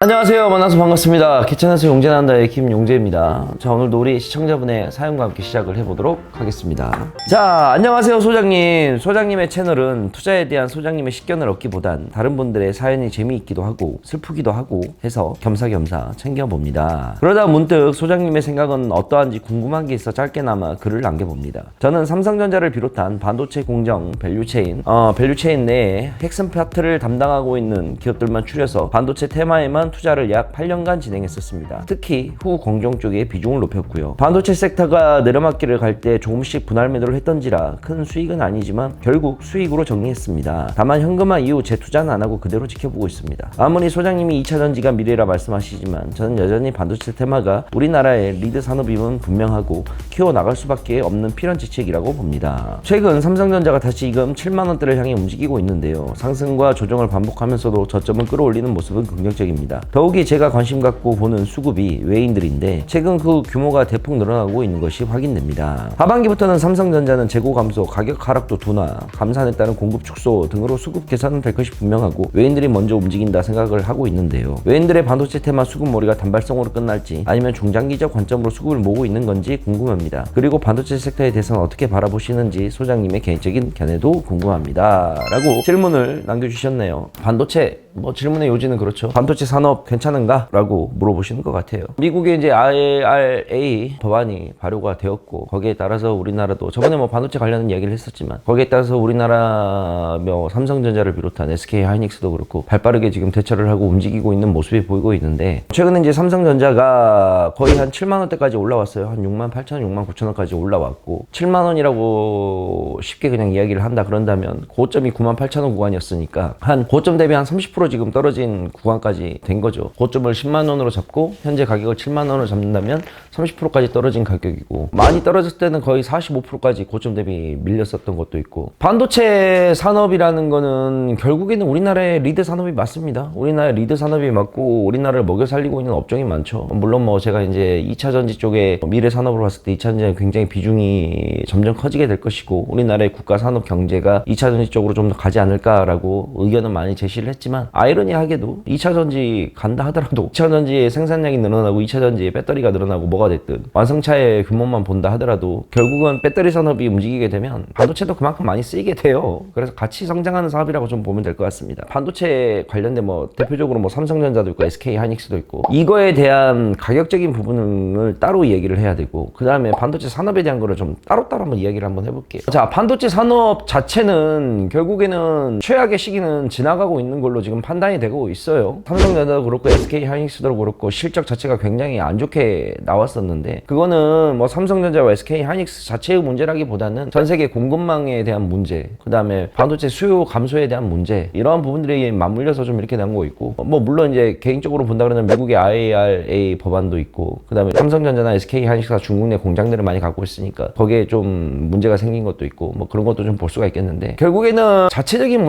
안녕하세요. 만나서 반갑습니다. 귀찮아서 용재난다의 김용재입니다. 자, 오늘도 우리 시청자분의 사연과 함께 시작을 해보도록 하겠습니다. 자, 안녕하세요 소장님. 소장님의 채널은 투자에 대한 소장님의 식견을 얻기보단 다른 분들의 사연이 재미있기도 하고 슬프기도 하고 해서 겸사겸사 챙겨봅니다. 그러다 문득 소장님의 생각은 어떠한지 궁금한 게 있어 짧게나마 글을 남겨봅니다. 저는 삼성전자를 비롯한 반도체 공정 밸류체인 내에 핵심 파트를 담당하고 있는 기업들만 추려서 반도체 테마에만 투자를 약 8년간 진행했었습니다. 특히 후 공정 쪽에 비중을 높였고요. 반도체 섹터가 내려막길을 갈 때 조금씩 분할 매도를 했던지라 큰 수익은 아니지만 결국 수익으로 정리했습니다. 다만 현금화 이후 재투자는 안 하고 그대로 지켜보고 있습니다. 아무리 소장님이 2차전지가 미래라 말씀하시지만 저는 여전히 반도체 테마가 우리나라의 리드 산업임은 분명하고 키워나갈 수밖에 없는 필연지책이라고 봅니다. 최근 삼성전자가 다시금 7만원대를 향해 움직이고 있는데요. 상승과 조정을 반복하면서도 저점을 끌어올리는 모습은 긍정적입니다. 더욱이 제가 관심 갖고 보는 수급이 외인들인데 최근 그 규모가 대폭 늘어나고 있는 것이 확인됩니다. 하반기부터는 삼성전자는 재고 감소, 가격 하락도 둔화, 감산에 따른 공급 축소 등으로 수급 개선은 될 것이 분명하고 외인들이 먼저 움직인다 생각을 하고 있는데요. 외인들의 반도체 테마 수급몰이가 단발성으로 끝날지 아니면 중장기적 관점으로 수급을 모으고 있는 건지 궁금합니다. 그리고 반도체 섹터에 대해서는 어떻게 바라보시는지 소장님의 개인적인 견해도 궁금합니다. 라고 질문을 남겨주셨네요. 반도체 질문의 요지는 그렇죠. 반도체 산업 괜찮은가? 라고 물어보시는 것 같아요. 미국의 이제 IRA 법안이 발효가 되었고 거기에 따라서 우리나라도 저번에 반도체 관련된 이야기를 했었지만 거기에 따라서 우리나라 삼성전자를 비롯한 SK하이닉스도 그렇고 발빠르게 지금 대처를 하고 움직이고 있는 모습이 보이고 있는데 최근에 이제 삼성전자가 거의 한 7만원대까지 올라왔어요. 한 6만 8천 원, 6만 9천 원까지 올라왔고 7만원이라고 쉽게 그냥 이야기를 한다 그런다면 고점이 9만 8천 원 구간이었으니까 한 고점 대비 한 30% 지금 떨어진 구간까지 된 거죠. 고점을 10만 원으로 잡고 현재 가격을 7만 원으로 잡는다면 30%까지 떨어진 가격이고 많이 떨어졌을 때는 거의 45%까지 고점 대비 밀렸었던 것도 있고 반도체 산업이라는 거는 결국에는 우리나라의 리드 산업이 맞습니다. 우리나라의 리드 산업이 맞고 우리나라를 먹여 살리고 있는 업종이 많죠. 물론 제가 이제 2차전지 쪽에 미래 산업으로 봤을 때 2차전지는 굉장히 비중이 점점 커지게 될 것이고 우리나라의 국가 산업 경제가 2차전지 쪽으로 좀 더 가지 않을까라고 의견은 많이 제시를 했지만 아이러니하게도 2차전지 간다 하더라도 2차전지의 생산량이 늘어나고 2차전지의 배터리가 늘어나고 뭐가 됐든 완성차의 규모만 본다 하더라도 결국은 배터리 산업이 움직이게 되면 반도체도 그만큼 많이 쓰이게 돼요. 그래서 같이 성장하는 사업이라고 좀 보면 될 것 같습니다. 반도체 관련된 대표적으로 삼성전자도 있고 SK하이닉스도 있고 이거에 대한 가격적인 부분을 따로 얘기를 해야 되고 그 다음에 반도체 산업에 대한 거를 좀 따로따로 한번 이야기를 한번 해볼게요. 자, 반도체 산업 자체는 결국에는 최악의 시기는 지나가고 있는 걸로 지금 판단이 되고 있어요. 삼성전자도 그렇고 SK하이닉스도 그렇고 실적 자체가 굉장히 안 좋게 나왔었는데 그거는 삼성전자와 SK하이닉스 자체의 문제라기보다는 전 세계 공급망에 대한 문제, 그 다음에 반도체 수요 감소에 대한 문제 이러한 부분들이 맞물려서 좀 이렇게 난 거 있고 물론 이제 개인적으로 본다 그러면 미국의 IRA 법안도 있고 그 다음에 삼성전자나 SK하이닉스가 중국 내 공장들을 많이 갖고 있으니까 거기에 좀 문제가 생긴 것도 있고 그런 것도 좀 볼 수가 있겠는데 결국에는 자체적인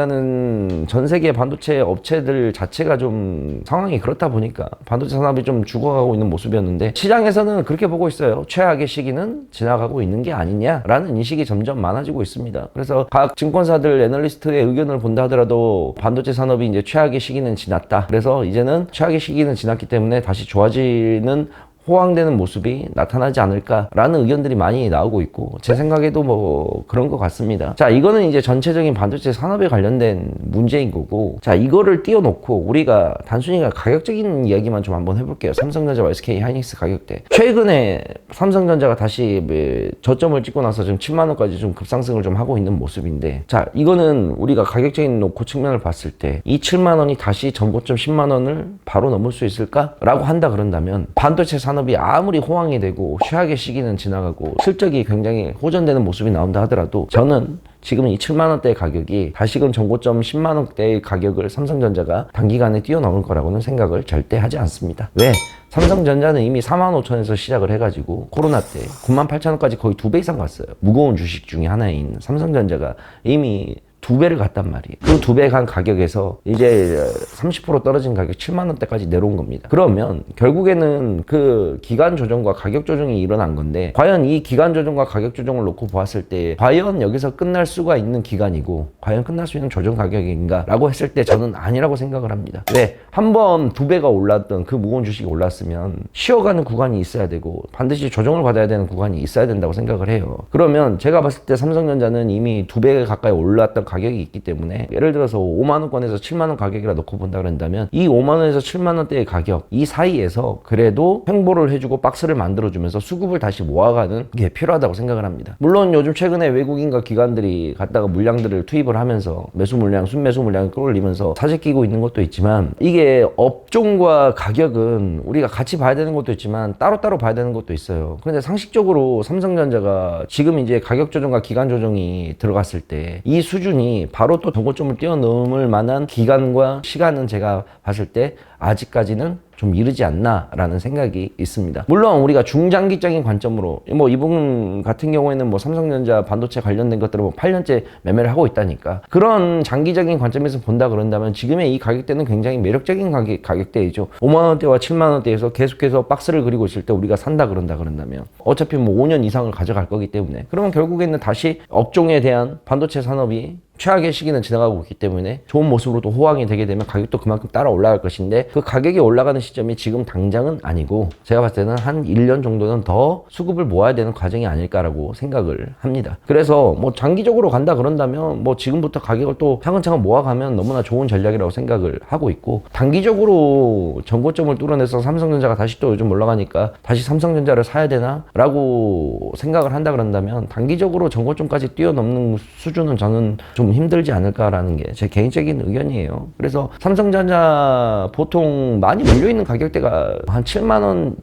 문제라기보다는 전 세계 반도체 업체들 자체가 좀 상황이 그렇다 보니까 반도체 산업이 좀 죽어가고 있는 모습이었는데 시장에서는 그렇게 보고 있어요. 최악의 시기는 지나가고 있는 게 아니냐라는 인식이 점점 많아지고 있습니다. 그래서 각 증권사들 애널리스트의 의견을 본다 하더라도 반도체 산업이 이제 최악의 시기는 지났다. 그래서 이제는 최악의 시기는 지났기 때문에 다시 좋아지는 호황되는 모습이 나타나지 않을까라는 의견들이 많이 나오고 있고 제 생각에도 그런 것 같습니다. 자, 이거는 이제 전체적인 반도체 산업에 관련된 문제인 거고 자, 이거를 띄워놓고 우리가 단순히 가격적인 이야기만 좀 한번 해볼게요. 삼성전자와 SK하이닉스 가격대 최근에 삼성전자가 다시 저점을 찍고 나서 지금 7만원까지 좀 급상승을 좀 하고 있는 모습인데 자, 이거는 우리가 가격적인 놓고 측면을 봤을 때 이 7만원이 다시 전고점 10만원을 바로 넘을 수 있을까? 라고 한다 그런다면 반도체 산업이 아무리 호황이 되고 최악의 시기는 지나가고 실적이 굉장히 호전되는 모습이 나온다 하더라도 저는 지금 이 7만원대의 가격이 다시금 전고점 10만원대의 가격을 삼성전자가 단기간에 뛰어넘을 거라고는 생각을 절대 하지 않습니다. 왜? 삼성전자는 이미 4만 5천에서 시작을 해가지고 코로나 때 9만 8천 원까지 거의 2배 이상 갔어요. 무거운 주식 중에 하나인 삼성전자가 이미 두 배를 갔단 말이에요. 그 두 배 간 가격에서 이제 30% 떨어진 가격 7만 원대까지 내려온 겁니다. 그러면 결국에는 그 기간 조정과 가격 조정이 일어난 건데, 과연 이 기간 조정과 가격 조정을 놓고 보았을 때 과연 여기서 끝날 수가 있는 기간이고 과연 끝날 수 있는 조정 가격인가 라고 했을 때 저는 아니라고 생각을 합니다. 왜? 한번 두 배가 올랐던 그 무거운 주식이 올랐으면 쉬어가는 구간이 있어야 되고 반드시 조정을 받아야 되는 구간이 있어야 된다고 생각을 해요. 그러면 제가 봤을 때 삼성전자는 이미 두 배 가까이 올랐던 가격이 있기 때문에, 예를 들어서 5만원권에서 7만원 가격이라 놓고 본다 그런다면 이 5만원에서 7만원대의 가격 이 사이에서 그래도 횡보를 해주고 박스를 만들어주면서 수급을 다시 모아가는 게 필요하다고 생각을 합니다. 물론 요즘 최근에 외국인과 기관들이 갖다가 물량들을 투입을 하면서 매수 물량, 순매수 물량을 끌어올리면서 사재 끼고 있는 것도 있지만, 이게 업종과 가격은 우리가 같이 봐야 되는 것도 있지만 따로따로 봐야 되는 것도 있어요. 그런데 상식적으로 삼성전자가 지금 이제 가격 조정과 기간 조정이 들어갔을 때 이 수준이 바로 또 정고점을 뛰어넘을 만한 기간과 시간은 제가 봤을 때 아직까지는 좀 이르지 않나 라는 생각이 있습니다. 물론 우리가 중장기적인 관점으로 뭐 이분 같은 경우에는 뭐 삼성전자 반도체 관련된 것들을 뭐 8년째 매매를 하고 있다니까, 그런 장기적인 관점에서 본다 그런다면 지금의 이 가격대는 굉장히 매력적인 가격대이죠. 5만원대와 7만원대에서 계속해서 박스를 그리고 있을 때 우리가 산다 그런다면 어차피 뭐 5년 이상을 가져갈 거기 때문에, 그러면 결국에는 다시 업종에 대한 반도체 산업이 최악의 시기는 지나가고 있기 때문에 좋은 모습으로 또 호황이 되게 되면 가격도 그만큼 따라 올라갈 것인데, 그 가격이 올라가는 시점이 지금 당장은 아니고 제가 봤을 때는 한 1년 정도는 더 수급을 모아야 되는 과정이 아닐까라고 생각을 합니다. 그래서 뭐 장기적으로 간다 그런다면 뭐 지금부터 가격을 또 차근차근 모아가면 너무나 좋은 전략이라고 생각을 하고 있고, 단기적으로 전고점을 뚫어내서 삼성전자가 다시 또 요즘 올라가니까 다시 삼성전자를 사야 되나? 라고 생각을 한다 그런다면 단기적으로 전고점까지 뛰어넘는 수준은 저는 좀 힘들지 않을까라는 게 제 개인적인 의견이에요. 그래서 삼성전자 보통 많이 물려있는 가격대가 한 7만원,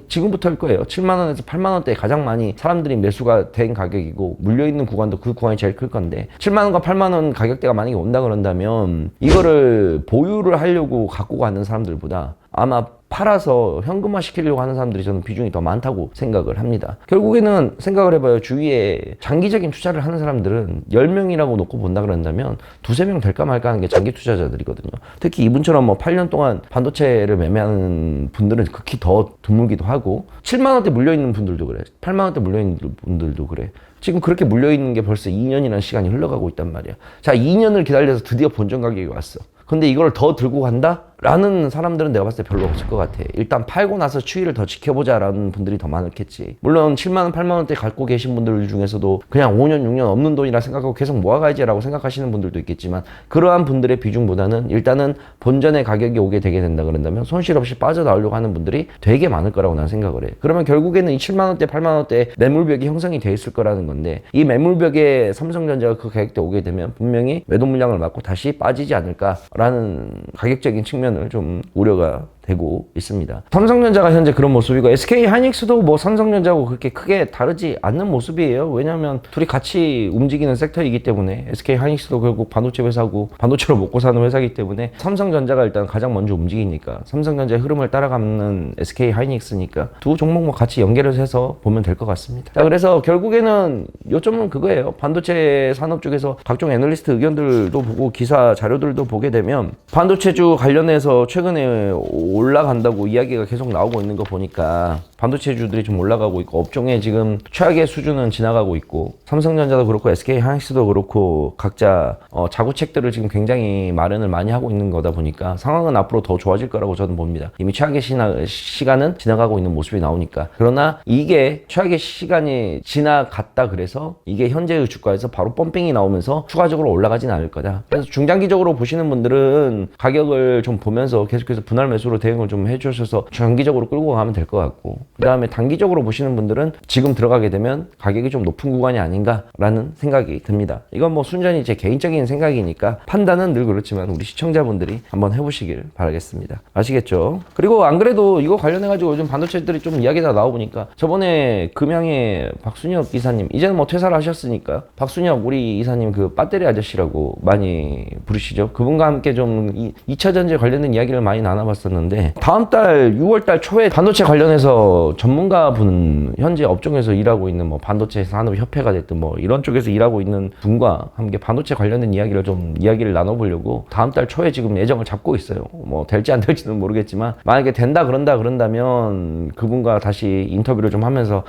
지금부터일 거예요. 7만원에서 8만원대 가장 많이 사람들이 매수가 된 가격이고, 물려있는 구간도 그 구간이 제일 클 건데, 7만원과 8만원 가격대가 만약에 온다 그런다면 이거를 보유를 하려고 갖고 가는 사람들보다 아마 팔아서 현금화 시키려고 하는 사람들이 저는 비중이 더 많다고 생각을 합니다. 결국에는 생각을 해봐요. 주위에 장기적인 투자를 하는 사람들은 10명이라고 놓고 본다 그런다면 두세 명 될까 말까 하는 게 장기 투자자들이거든요. 특히 이분처럼 뭐 8년 동안 반도체를 매매하는 분들은 극히 더 드물기도 하고, 7만원대 물려있는 분들도 그래, 8만원대 물려있는 분들도 그래. 지금 그렇게 물려있는 게 벌써 2년이라는 시간이 흘러가고 있단 말이야. 자, 2년을 기다려서 드디어 본전 가격이 왔어. 근데 이걸 더 들고 간다? 라는 사람들은 내가 봤을 때 별로 없을 것 같아. 일단 팔고 나서 추이를 더 지켜보자 라는 분들이 더 많겠지. 물론 7만원, 8만원대 갖고 계신 분들 중에서도 그냥 5년, 6년 없는 돈이라 생각하고 계속 모아가야지 라고 생각하시는 분들도 있겠지만, 그러한 분들의 비중보다는 일단은 본전의 가격이 오게 되게 된다 그런다면 손실 없이 빠져나오려고 하는 분들이 되게 많을 거라고 난 생각을 해. 그러면 결국에는 이 7만원대, 8만원대 매물벽이 형성이 돼 있을 거라는 건데, 이 매물벽에 삼성전자가 그 가격대 오게 되면 분명히 매도 물량을 맞고 다시 빠지지 않을까라는 가격적인 측면 좀 우려가 되고 있습니다. 삼성전자가 현재 그런 모습이고, SK 하이닉스도 뭐 삼성전자하고 그렇게 크게 다르지 않는 모습이에요. 왜냐하면 둘이 같이 움직이는 섹터이기 때문에, SK 하이닉스도 결국 반도체 회사고 반도체로 먹고 사는 회사이기 때문에 삼성전자가 일단 가장 먼저 움직이니까 삼성전자의 흐름을 따라가는 SK 하이닉스니까 두 종목만 같이 연결을 해서 보면 될 것 같습니다. 자, 그래서 결국에는 요점은 그거예요. 반도체 산업 쪽에서 각종 애널리스트 의견들도 보고 기사 자료들도 보게 되면 반도체주 관련해서 최근에 올라간다고 이야기가 계속 나오고 있는 거 보니까 반도체주들이 좀 올라가고 있고, 업종의 지금 최악의 수준은 지나가고 있고, 삼성전자도 그렇고 SK 하이닉스도 그렇고 각자 자구책들을 지금 굉장히 마련을 많이 하고 있는 거다 보니까 상황은 앞으로 더 좋아질 거라고 저는 봅니다. 이미 최악의 시간은 지나가고 있는 모습이 나오니까. 그러나 이게 최악의 시간이 지나갔다 그래서 이게 현재의 주가에서 바로 펌핑이 나오면서 추가적으로 올라가진 않을 거다. 그래서 중장기적으로 보시는 분들은 가격을 좀 보면서 계속해서 분할 매수로 대응을 좀 해주셔서 장기적으로 끌고 가면 될 것 같고, 그 다음에 단기적으로 보시는 분들은 지금 들어가게 되면 가격이 좀 높은 구간이 아닌가라는 생각이 듭니다. 이건 뭐 순전히 제 개인적인 생각이니까 판단은 늘 그렇지만 우리 시청자분들이 한번 해보시길 바라겠습니다. 아시겠죠? 그리고 안 그래도 이거 관련해가지고 요즘 반도체들이 좀 이야기가 나와보니까, 저번에 금양의 박순혁 이사님, 이제는 뭐 퇴사를 하셨으니까 박순혁 우리 이사님 그 배터리 아저씨라고 많이 부르시죠. 그분과 함께 좀 2차 전지에 관련된 이야기를 많이 나눠봤었는데, 있는데 다음 달 6월 달 초에 반도체 관련해서 전문가분 현재 업종에서 일하고 있는 뭐 반도체 산업협회가 됐든 뭐 이런 쪽에서 일하고 있는 분과 함께 반도체 관련된 이야기를 나눠보려고 다음 달 초에 지금 예정을 잡고 있어요. 뭐 될지 안 될지는 모르겠지만 만약에 된다 그런다면 그분과 다시 인터뷰를 좀 하면서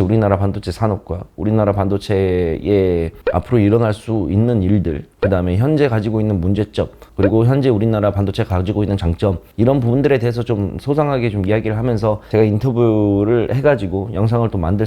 우리나라 반도체 산업과 우리나라 반도체에 앞으로 일어날 수 있는 일들, 그 다음에 현재 가지고 있는 문제점, 그리고 현재 우리나라 반도체가 가지고 있는 장점, 이런 부분들에 대해서 좀 소상하게 좀 이야기를 하면서 제가 인터뷰를 해가지고 영상을 또 만들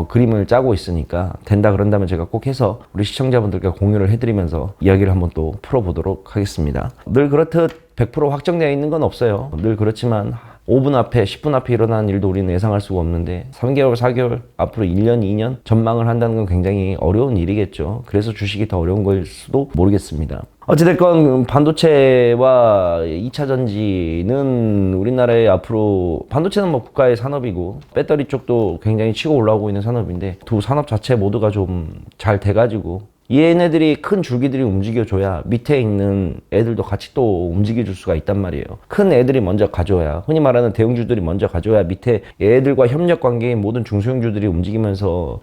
그림을 짜고 있으니까 된다 그런다면 제가 꼭 해서 우리 시청자분들과 공유를 해드리면서 이야기를 한번 또 풀어보도록 하겠습니다. 늘 그렇듯 100% 확정되어 있는 건 없어요. 늘 그렇지만 5분 앞에 10분 앞에 일어나는 일도 우리는 예상할 수가 없는데 3개월 4개월 앞으로 1년 2년 전망을 한다는 건 굉장히 어려운 일이겠죠. 그래서 주식이 더 어려운 걸 수도 모르겠습니다. 어찌됐건 반도체와 2차 전지는 우리나라의 앞으로, 반도체는 뭐 국가의 산업이고 배터리 쪽도 굉장히 치고 올라오고 있는 산업인데 두 산업 자체 모두가 좀 잘 돼가지고 얘네들이 큰 줄기들이 움직여줘야 밑에 있는 애들도 같이 또 움직여줄 수가 있단 말이에요. 큰 애들이 먼저 가져야, 흔히 말하는 대형주들이 먼저 가져야 밑에 얘들과 협력 관계인 모든 중소형주들이 움직이면서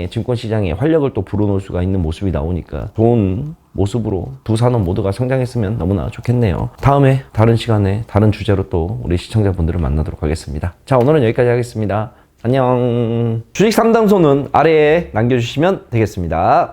증권시장에 활력을 또 불어넣을 수가 있는 모습이 나오니까 좋은 모습으로 두 산업 모두가 성장했으면 너무나 좋겠네요. 다음에 다른 시간에 다른 주제로 또 우리 시청자분들을 만나도록 하겠습니다. 자, 오늘은 여기까지 하겠습니다. 안녕. 주식 상담소는 아래에 남겨주시면 되겠습니다.